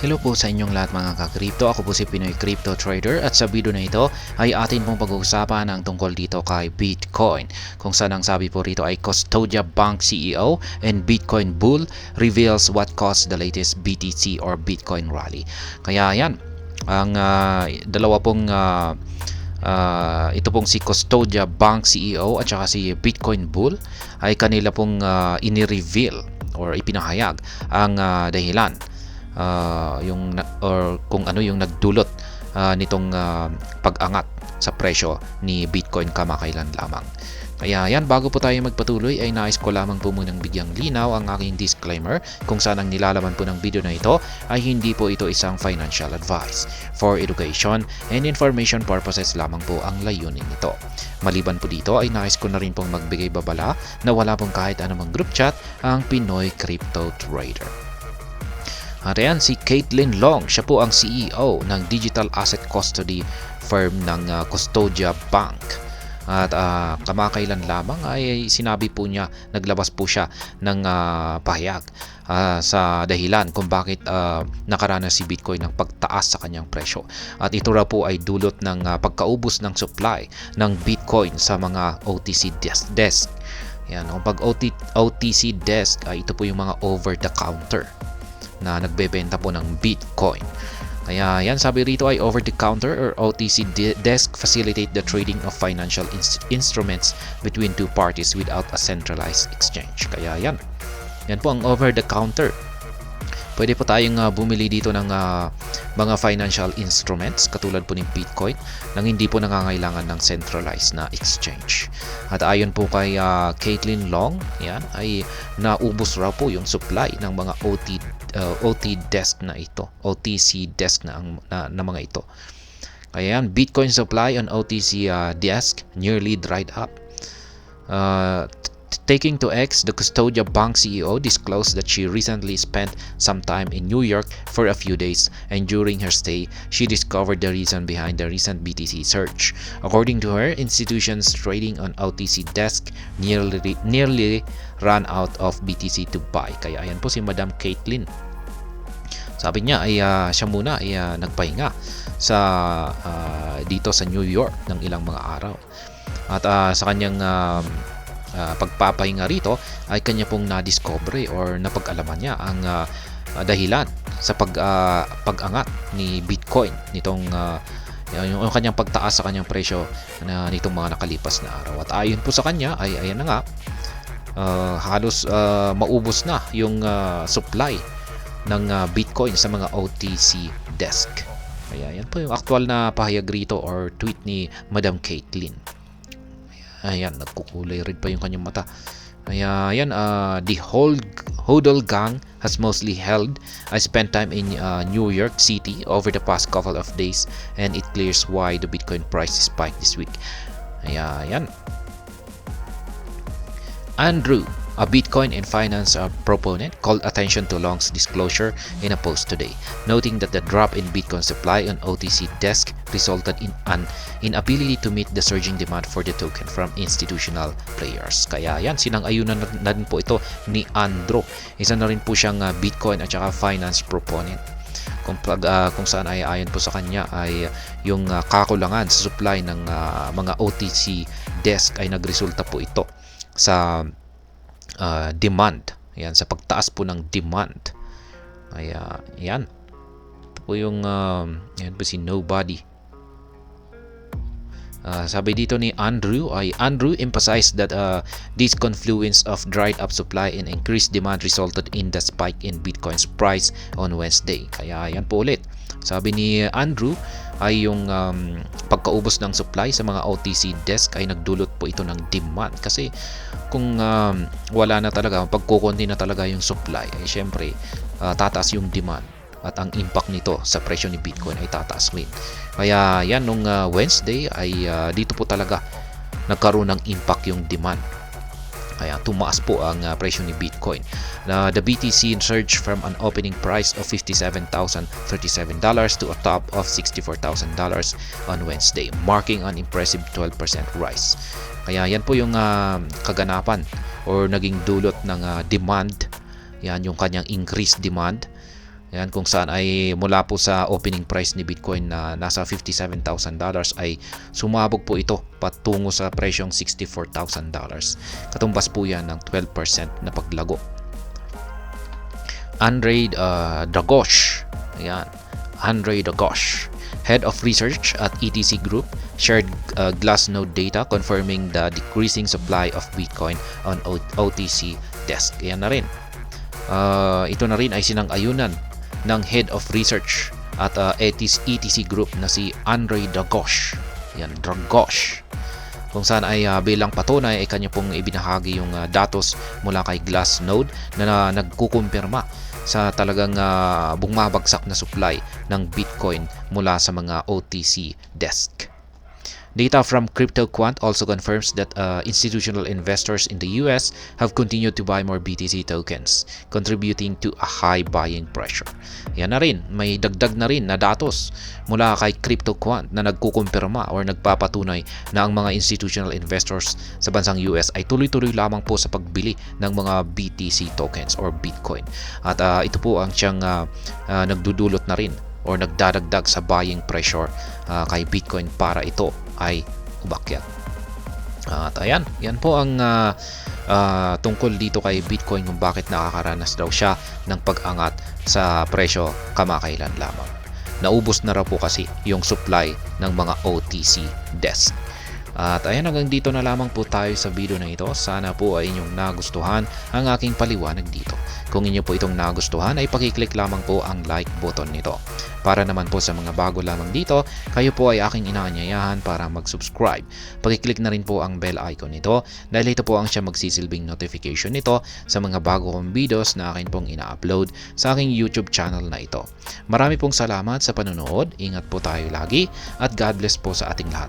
Hello po sa inyong lahat mga ka-crypto. Ako po si Pinoy Crypto Trader at sa video na ito ay atin pong pag-uusapan ang tungkol dito kay Bitcoin. Kung saan ang sabi po rito ay Custodia Bank CEO and Bitcoin Bull reveals what caused the latest BTC or Bitcoin rally. Kaya yan, ang dalawa pong ito pong si Custodia Bank CEO at saka si Bitcoin Bull ay kanila pong ini-reveal or ipinahayag ang dahilan kung ano yung nagdulot nitong pag-angat sa presyo ni Bitcoin kamakailan lamang. Kaya yan, bago po tayo magpatuloy ay nais ko lamang po munang bigyang linaw ang aking disclaimer kung saan ang nilalaman po ng video na ito ay hindi po ito isang financial advice. For education and information purposes lamang po ang layunin nito. Maliban po dito ay nais ko na rin pong magbigay babala na wala pong kahit anumang group chat ang Pinoy Crypto Trader. At ayan, si Caitlin Long, siya po ang CEO ng digital asset custody firm ng Custodia Bank. At kamakailan lamang ay sinabi po niya, naglabas po siya ng pahayag sa dahilan kung bakit nakaranas si Bitcoin ng pagtaas sa kanyang presyo. At ito raw po ay dulot ng pagkaubos ng supply ng Bitcoin sa mga OTC desk. Yan, pag OTC desk ay ito po yung mga over the counter na nagbebenta po ng Bitcoin. Kaya yan, sabi rito ay over-the-counter or OTC desk facilitate the trading of financial instruments between two parties without a centralized exchange. Kaya yan po ang over-the-counter. Pwede po tayong bumili dito ng mga financial instruments katulad po ng Bitcoin nang hindi po nangangailangan ng centralized na exchange. At ayon po kay Caitlin Long, yan ay naubos raw po yung supply ng mga OT desk na ito, OTC desk na mga ito. Kaya yan, Bitcoin supply on OTC desk nearly dried up. Taking to X, the Custodia Bank CEO disclosed that she recently spent some time in New York for a few days, and during her stay, she discovered the reason behind the recent BTC surge. According to her, institutions trading on OTC desk nearly ran out of BTC to buy. Kaya ayan po si Madam Caitlin. Sabi niya ay siya muna ay nagpahinga sa dito sa New York ng ilang mga araw. At sa kanyang pagpapahinga rito ay kanya pong na-discover or napag-alaman niya ang dahilan sa pag-angat ni Bitcoin nitong yung kanyang pagtaas sa kanyang presyo nitong mga nakalipas na araw. At ayon po sa kanya ay ayan na nga, halos maubos na yung supply ng Bitcoin sa mga OTC desk. Kaya yan po yung aktual na pahayag rito or tweet ni Madam Caitlin. Ayan, nagkukulay red pa yung kanyang mata. Ayan, the whole HODL gang has mostly held. I spent time in New York City over the past couple of days and it clears why the Bitcoin price spiked this week. Ayan. Andrew, a Bitcoin and finance proponent, called attention to Long's disclosure in a post today, noting that the drop in Bitcoin supply on OTC desk resulted in an inability to meet the surging demand for the token from institutional players. Kaya yan, sinang-ayunan na rin po ito ni Andrew. Isa na rin po siyang Bitcoin at saka finance proponent. Kung saan ay ayon po sa kanya ay yung kakulangan sa supply ng mga OTC desk ay nagresulta po ito sa demand. Ayan, sa pagtaas po ng demand. Ayan. Ito po yung ayan po si Nobody. Sabi dito ni Andrew emphasized that this confluence of dried up supply and increased demand resulted in the spike in Bitcoin's price on Wednesday. Kaya yan po ulit. Sabi ni Andrew ay yung pagkaubos ng supply sa mga OTC desk ay nagdulot po ito ng demand. Kasi kung wala na talaga, pagkukunti na talaga yung supply, ay syempre tataas yung demand. At ang impact nito sa presyo ni Bitcoin ay tataas rin. Kaya yan, nung Wednesday ay dito po talaga nagkaroon ng impact yung demand. Kaya tumaas po ang presyo ni Bitcoin. The BTC surged from an opening price of $57,037 to a top of $64,000 on Wednesday, marking an impressive 12% rise. Kaya yan po yung kaganapan or naging dulot ng demand. Yan yung kanyang increased demand. Ayan, kung saan ay mula po sa opening price ni Bitcoin na nasa $57,000 ay sumabog po ito patungo sa presyong $64,000. Katumbas po yan ng 12% na paglago. Andrei Dragosh, ayan, Andrei Dragosh, head of research at ETC Group, shared Glassnode data confirming the decreasing supply of Bitcoin on OTC desk. Ayan na rin. Ito na rin ay sinang-ayunan ng head of research at ETC Group na si Andrei Dragosh. Ayan, Dragosh. Kung saan ay bilang patunay ay kanya pong ibinahagi yung datos mula kay Glassnode na nagkukumpirma sa talagang bumabagsak na supply ng Bitcoin mula sa mga OTC desk. Data from CryptoQuant also confirms that institutional investors in the US have continued to buy more BTC tokens, contributing to a high buying pressure. Yan na rin, may dagdag na rin na datos mula kay CryptoQuant na nagkukumpirma or nagpapatunay na ang mga institutional investors sa bansang US ay tuloy-tuloy lamang po sa pagbili ng mga BTC tokens or Bitcoin. At ito po ang siyang nagdudulot na rin or nagdadagdag sa buying pressure kay Bitcoin para ito ay umakyat. At ayan, yan po ang tungkol dito kay Bitcoin kung bakit nakakaranas daw siya ng pag-angat sa presyo kamakailan lamang. Naubos na raw po kasi yung supply ng mga OTC desk. At ayan, hanggang dito na lamang po tayo sa video na ito. Sana po ay inyong nagustuhan ang aking paliwanag dito. Kung inyo po itong nagustuhan ay pakiclick lamang po ang like button nito. Para naman po sa mga bago lamang dito, kayo po ay aking inaanyayahan para mag-subscribe. Pakiclick na rin po ang bell icon nito dahil ito po ang siya magsisilbing notification nito sa mga bago kong videos na akin pong ina-upload sa aking YouTube channel na ito. Marami pong salamat sa panonood. Ingat po tayo lagi at God bless po sa ating lahat.